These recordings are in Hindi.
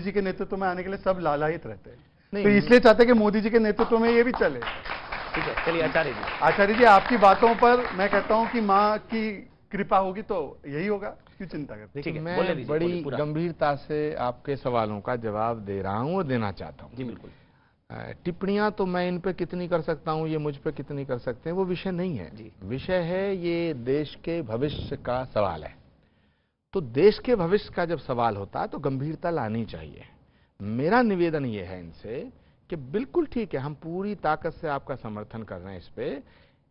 जी के नेतृत्व में आने के लिए सब लालायित रहते हैं, तो इसलिए चाहते हैं कि मोदी जी के नेतृत्व में ये भी चले। ठीक है, चलिए आचार्य जी आपकी बातों पर मैं कहता हूं कि मां की कृपा होगी तो यही होगा, क्यों चिंता करते हैं। मैं बड़ी गंभीरता से आपके सवालों का जवाब दे रहा हूं और देना चाहता हूं। जी बिल्कुल। टिप्पणियां तो मैं इन पे कितनी कर सकता हूं, ये मुझ पे कितनी कर सकते हैं, वो विषय नहीं है। विषय है ये देश के भविष्य का सवाल है। तो देश के भविष्य का जब सवाल होता है तो गंभीरता लानी चाहिए। मेरा निवेदन ये है इनसे कि बिल्कुल ठीक है, हम पूरी ताकत से आपका समर्थन कर रहे हैं इस पे।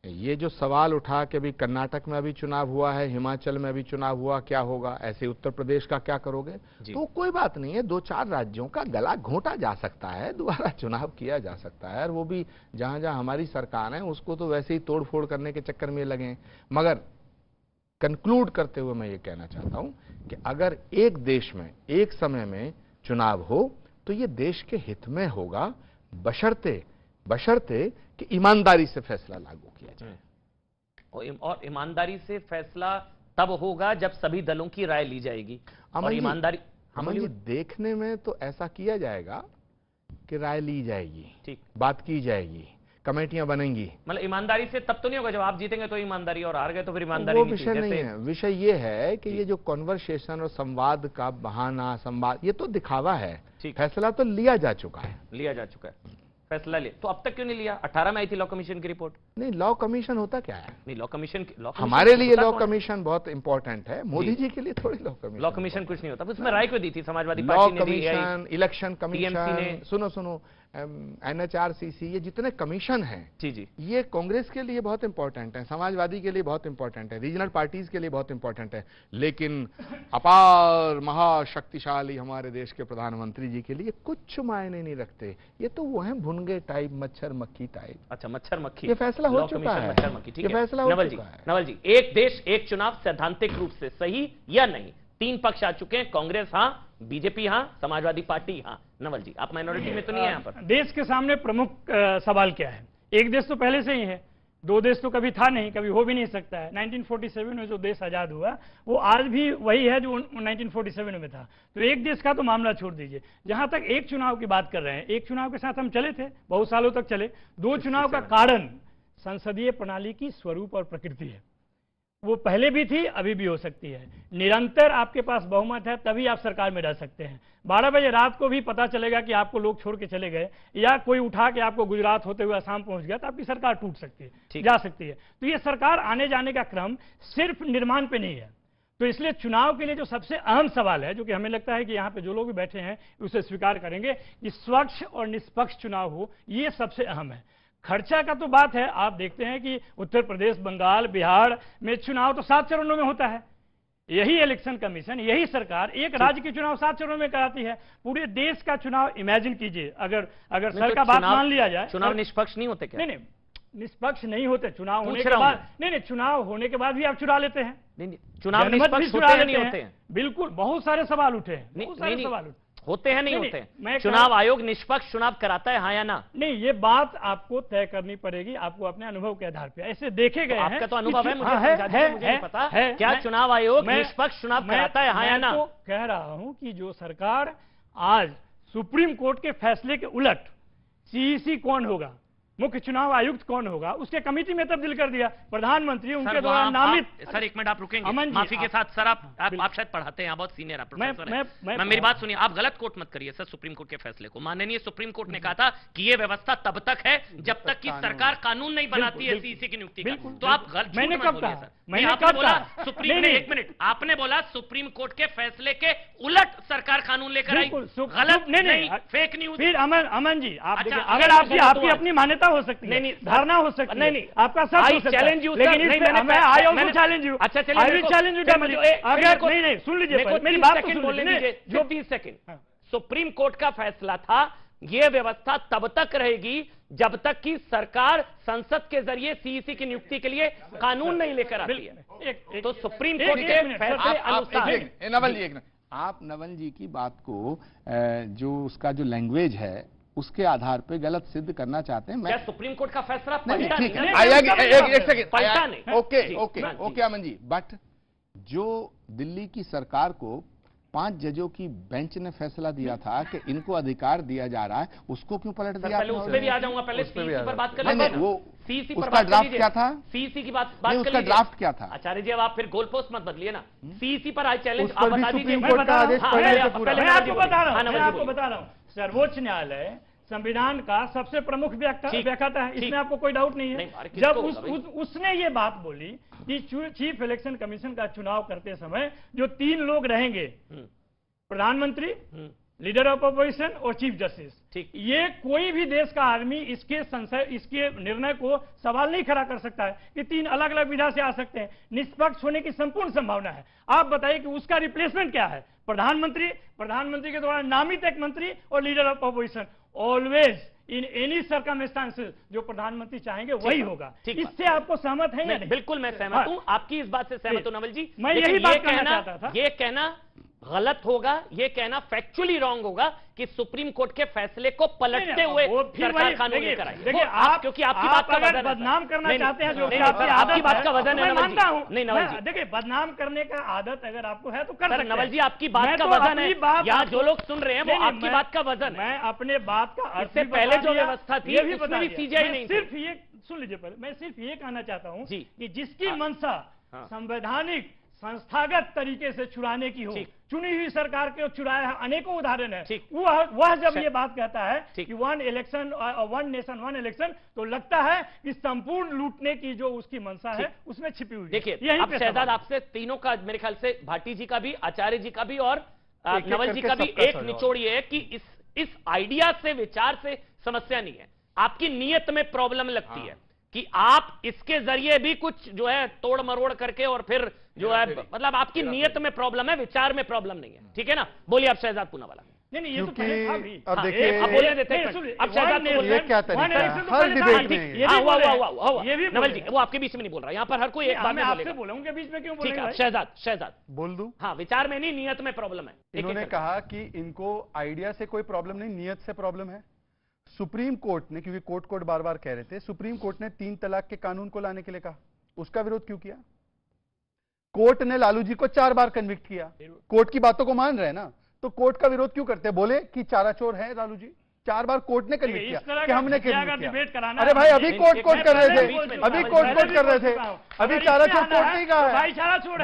ये जो सवाल उठा कि अभी कर्नाटक में अभी चुनाव हुआ है, हिमाचल में अभी चुनाव हुआ, क्या होगा, ऐसे उत्तर प्रदेश का क्या करोगे, तो कोई बात नहीं है, 2-4 राज्यों का गला घोंटा जा सकता है, दोबारा चुनाव किया जा सकता है, और वो भी जहां जहां हमारी सरकार है उसको तो वैसे ही तोड़ फोड़ करने के चक्कर में लगे। मगर कंक्लूड करते हुए मैं ये कहना चाहता हूं कि अगर एक देश में एक समय में चुनाव हो तो ये देश के हित में होगा, बशर्ते कि ईमानदारी से फैसला लागू किया जाए। और ईमानदारी से फैसला तब होगा जब सभी दलों की राय ली जाएगी। और ईमानदारी हमारी देखने में तो ऐसा किया जाएगा कि राय ली जाएगी, ठीक, बात की जाएगी, कमेटियां बनेंगी। मतलब ईमानदारी से तब तो नहीं होगा जब आप जीतेंगे तो ईमानदारी, और हार गए तो फिर ईमानदारी वो विषय नहीं है। विषय ये है कि ये जो कॉन्वर्सेशन और संवाद का बहाना, संवाद, ये तो दिखावा है। फैसला तो लिया जा चुका है, फैसला ले, तो अब तक क्यों नहीं लिया? 18 में आई थी लॉ कमीशन की रिपोर्ट। नहीं, लॉ कमीशन होता क्या है? नहीं, लॉ कमीशन हमारे लिए लॉ कमीशन बहुत इंपॉर्टेंट है, मोदी जी के लिए थोड़ी लॉ कमीशन कुछ नहीं होता। उसमें राय क्यों दी थी समाजवादी पार्टी ने? लॉ कमीशन, इलेक्शन कमीशन, सुनो NHRCC, ये जितने कमीशन हैं, जी, ये कांग्रेस के लिए बहुत इंपॉर्टेंट है, समाजवादी के लिए बहुत इंपॉर्टेंट है, रीजनल पार्टीज के लिए बहुत इंपॉर्टेंट है, लेकिन अपार महाशक्तिशाली हमारे देश के प्रधानमंत्री जी के लिए कुछ मायने नहीं रखते। ये तो वो है भुनगे टाइप, मच्छर मक्खी टाइप। अच्छा, मच्छर मक्खी। ये फैसला हो चुका है, मच्छर मक्खी, ठीक है। फैसला हो चुका है। नवल जी, एक देश एक चुनाव सैद्धांतिक रूप से सही या नहीं? 3 पक्ष आ चुके हैं, कांग्रेस हां, बीजेपी हां, समाजवादी पार्टी हां। नवल जी, आप माइनॉरिटी में तो नहीं है यहां पर। देश के सामने प्रमुख सवाल क्या है? एक देश तो पहले से ही है, 2 देश तो कभी था नहीं, कभी हो भी नहीं सकता है। 1947 में जो देश आजाद हुआ वो आज भी वही है जो 1947 में था। तो एक देश का तो मामला छोड़ दीजिए, जहां तक एक चुनाव की बात कर रहे हैं, एक चुनाव के साथ हम चले थे, बहुत सालों तक चले। 2 चुनाव का कारण संसदीय प्रणाली की स्वरूप और प्रकृति है। वो पहले भी थी, अभी भी हो सकती है। निरंतर आपके पास बहुमत है तभी आप सरकार में रह सकते हैं। 12 बजे रात को भी पता चलेगा कि आपको लोग छोड़ के चले गए, या कोई उठा के आपको गुजरात होते हुए असम पहुंच गया, तो आपकी सरकार टूट सकती है, जा सकती है। तो ये सरकार आने जाने का क्रम सिर्फ निर्माण पे नहीं है। तो इसलिए चुनाव के लिए जो सबसे अहम सवाल है, जो कि हमें लगता है कि यहाँ पे जो लोग भी बैठे हैं उसे स्वीकार करेंगे, कि स्वच्छ और निष्पक्ष चुनाव हो, ये सबसे अहम है। खर्चा का तो बात है, आप देखते हैं कि उत्तर प्रदेश, बंगाल, बिहार में चुनाव तो 7 चरणों में होता है। यही इलेक्शन कमीशन, यही सरकार एक राज्य के चुनाव 7 चरणों में कराती है। पूरे देश का चुनाव इमेजिन कीजिए, अगर सर का बात मान लिया जाए। चुनाव निष्पक्ष नहीं होते क्या? नहीं, निष्पक्ष नहीं होते। चुनाव होने के बाद नहीं, चुनाव होने के बाद भी आप चुरा लेते हैं। नहीं, चुनाव निष्पक्ष होते हैं, नहीं होते हैं? बिल्कुल, बहुत सारे सवाल उठे हैं, बहुत सारे सवाल उठे होते हैं, नहीं होते हैं? चुनाव आयोग निष्पक्ष चुनाव कराता है, हाँ या ना? नहीं, ये बात आपको तय करनी पड़ेगी, आपको अपने अनुभव के आधार पर। ऐसे देखे गए हैं, आपका तो अनुभव है, मुझे नहीं पता क्या चुनाव आयोग निष्पक्ष चुनाव कराता है, हाँ या ना? मैं कह रहा हूं कि जो सरकार आज सुप्रीम कोर्ट के फैसले के उलट CEC कौन होगा, मुख्य चुनाव आयुक्त कौन होगा, उसके कमेटी में तब्दील कर दिया। प्रधानमंत्री उनके द्वारा नामित। सर 1 मिनट आप रुकेंगे, माफी के साथ। सर आप शायद पढ़ाते हैं, बहुत सीनियर आप प्रोफेसर हैं। मेरी बात सुनिए, आप गलत कोट मत करिए सर सुप्रीम कोर्ट के फैसले को। माननीय सुप्रीम कोर्ट ने कहा था कि ये व्यवस्था तब तक है जब तक कि सरकार कानून नहीं बनाती है CEC की नियुक्ति का। तो आप गलत, मैंने कब कहा सर? मैंने आपने बोला सुप्रीम ने, 1 मिनट, आपने बोला सुप्रीम कोर्ट के फैसले के उलट सरकार कानून लेकर आई। गलत नहीं, फेक न्यूज। फिर अमन जी, अगर आपकी अपनी मान्यता हो सकती है, धारणा हो सकती है, नहीं आपका सब हो सकता है, चैलेंज यू, लेकिन मैं आई ऑल्सो चैलेंज यू। अच्छा चलिए, आई विल चैलेंज यू। अगर नहीं सुन लीजिए, मेरी बात तो सुन लीजिए। जो 30 सेकंड, सुप्रीम कोर्ट का फैसला था यह व्यवस्था तब तक रहेगी जब तक कि सरकार संसद के जरिए CEC की नियुक्ति के लिए कानून नहीं लेकर आती है। तो सुप्रीम कोर्ट के फैसले अनुसार। नवल जी, आप नवल जी की बात को जो उसका जो लैंग्वेज है उसके आधार पे गलत सिद्ध करना चाहते हैं। मैं सुप्रीम कोर्ट का फैसला पलटा नहीं, एक second, okay Aman ji, but जो दिल्ली की सरकार को 5 जजों की बेंच ने फैसला दिया था कि इनको अधिकार दिया जा रहा है, उसको क्यों पलट दिया? पहले उस पे भी आ जाऊंगा, पहले सीईसी पर बात कर लेते हैं। वो सीईसी पर उसका बात ड्राफ्ट क्या था? सीईसी की बात नहीं, उसका ड्राफ्ट क्या था? आचार्य जी अब आप फिर गोल पोस्ट मत बदलिए ना। सीईसी पर आज चैलेंज उस आप पर भी बता दीजिए। सुप्रीम कोर्ट का आदेश पढ़ने से पूरा। मैं आपको बता रहा हूं सर्वोच्च न्यायालय संविधान का सबसे प्रमुख व्याख्याता है, इसमें आपको कोई डाउट नहीं है। जब उसने ये बात बोली कि चीफ इलेक्शन कमीशन का चुनाव करते समय जो 3 लोग रहेंगे, प्रधानमंत्री, लीडर ऑफ अपोजिशन और चीफ जस्टिस, ये कोई भी देश का आदमी इसके निर्णय को सवाल नहीं खड़ा कर सकता है कि 3 अलग अलग विधा से आ सकते हैं। निष्पक्ष होने की संपूर्ण संभावना है। आप बताइए कि उसका रिप्लेसमेंट क्या है? प्रधानमंत्री के द्वारा नामित एक मंत्री और leader of opposition. Always in any circumstances जो प्रधानमंत्री चाहेंगे वही होगा। इससे आपको सहमत है या नहीं? बिल्कुल मैं सहमत हूं, आपकी इस बात से सहमत हूं नवल जी। मैं यही बात कहना चाहता था। ये कहना गलत होगा, ये कहना फैक्चुअली रॉन्ग होगा कि सुप्रीम कोर्ट के फैसले को पलटते हुए सरकार कानून लेकर आई। देखिए आप, क्योंकि आपकी बात का वजन बदनाम करना चाहते हैं, जो आपकी बात का वजन है नवल जी। नहीं नवल जी, देखिए बदनाम करने का आदत अगर आपको है तो कर सकते हैं। नवल जी आपकी बात का वजन है, यहाँ जो लोग सुन रहे हैं वो आपकी बात का वजन है। मैं अपने बात का इससे पहले जो व्यवस्था थी उसमें भी सीजीआई नहीं, सिर्फ ये सुन लीजिए पहले, मैं सिर्फ ये कहना चाहता हूँ कि जिसकी मंशा संवैधानिक संस्थागत तरीके से चुराने की हो, चुनी हुई सरकार के चुराए अनेकों उदाहरण है। वह जब ये बात कहता है कि 1 इलेक्शन 1 नेशन 1 इलेक्शन, तो लगता है कि संपूर्ण लूटने की जो उसकी मंशा है उसमें छिपी हुई। देखिए अब शहजाद आपसे तीनों का, मेरे ख्याल से भाटी जी का भी, आचार्य जी का भी और नवल जी का भी एक निचोड़ ये है कि इस आइडिया से, विचार से समस्या नहीं है, आपकी नीयत में प्रॉब्लम लगती है कि आप इसके जरिए भी कुछ जो है तोड़ मरोड़ करके और फिर जो है, मतलब आपकी नीयत में प्रॉब्लम है, विचार में प्रॉब्लम नहीं है। ठीक है ना? बोलिए आप शहजाद पूनावाला। नहीं ये तो पहले था भी। अब देखिए अब बोलने देते हैं, अब शहजाद ने ये क्या तरीका है? हर डिबेट में ये भी नवल जी वो आपके बीच में नहीं बोल रहा, यहाँ पर हर कोई एक बात में बोलेगा। बोलूंगा बीच में क्यों ठीक है शहजाद बोल दूं? हाँ, विचार में नहीं, नियत में प्रॉब्लम है। इन्होंने कहा कि इनको आइडिया से कोई प्रॉब्लम नहीं, नियत से प्रॉब्लम है। सुप्रीम कोर्ट ने, क्योंकि कोर्ट बार बार कह रहे थे, सुप्रीम कोर्ट ने 3 तलाक के कानून को लाने के लिए कहा, उसका विरोध क्यों किया? कोर्ट ने लालू जी को 4 बार कन्विक्ट किया, कोर्ट की बातों को मान रहे हैं ना, तो कोर्ट का विरोध क्यों करते? बोले कि चाराचोर है लालू जी, 4 बार कोर्ट ने कन्विक्ट किया कि हमने कन्विक्ट किया। अरे भाई अभी कोर्ट कर रहे थे, अभी कोर्ट कर रहे थे, अभी चाराचोर कोर्ट नहीं कहा है, भाई चाराचोर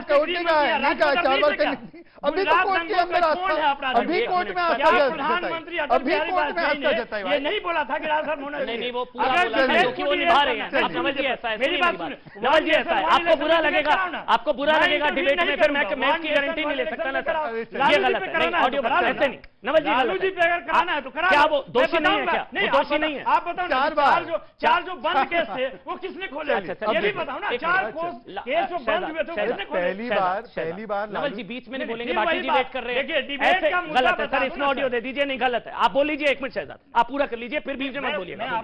कोर्ट नहीं कहा है, नहीं कहा 4 बार कन्विक्ट। अभी तो कोर्ट के अंदर आस्था, अभी कोर्ट में आस्था जताई, अभी कोर्ट में आस्था जताई। ये नहीं बोला था कि राजसभा होना नहीं, वो पूरा क्योंकि वो निभा रहे हैं। आप समझिए ऐसा है, मेरी बात नवल जी ऐसा है, आपको बुरा लगेगा डिबेट में, फिर मैं की गारंटी नहीं ले सकता ना सर, ये गलत है। नहीं, ऑडियो ऐसे नहीं नवल जी, लालू जी पे अगर कराना है तो करा। क्या वो दोषी नहीं है? क्या वो दोषी नहीं है? आप बताओ, 4 जो बंद केस थे वो किसने खोले? ये भी बताओ ना, 4 केस जो बंद हुए थे किसने खोले? पहली बार नवल जी बीच में नहीं बोलेंगे, भाटी जी वेट कर रहे हैं। देखिए डिबेट का मुद्दा गलत है सर, इसमें ऑडियो दे दीजिए। नहीं गलत है, आप बोल लीजिए 1 मिनट शहजाद, आप पूरा कर लीजिए, फिर बीच में मत बोलिएगा।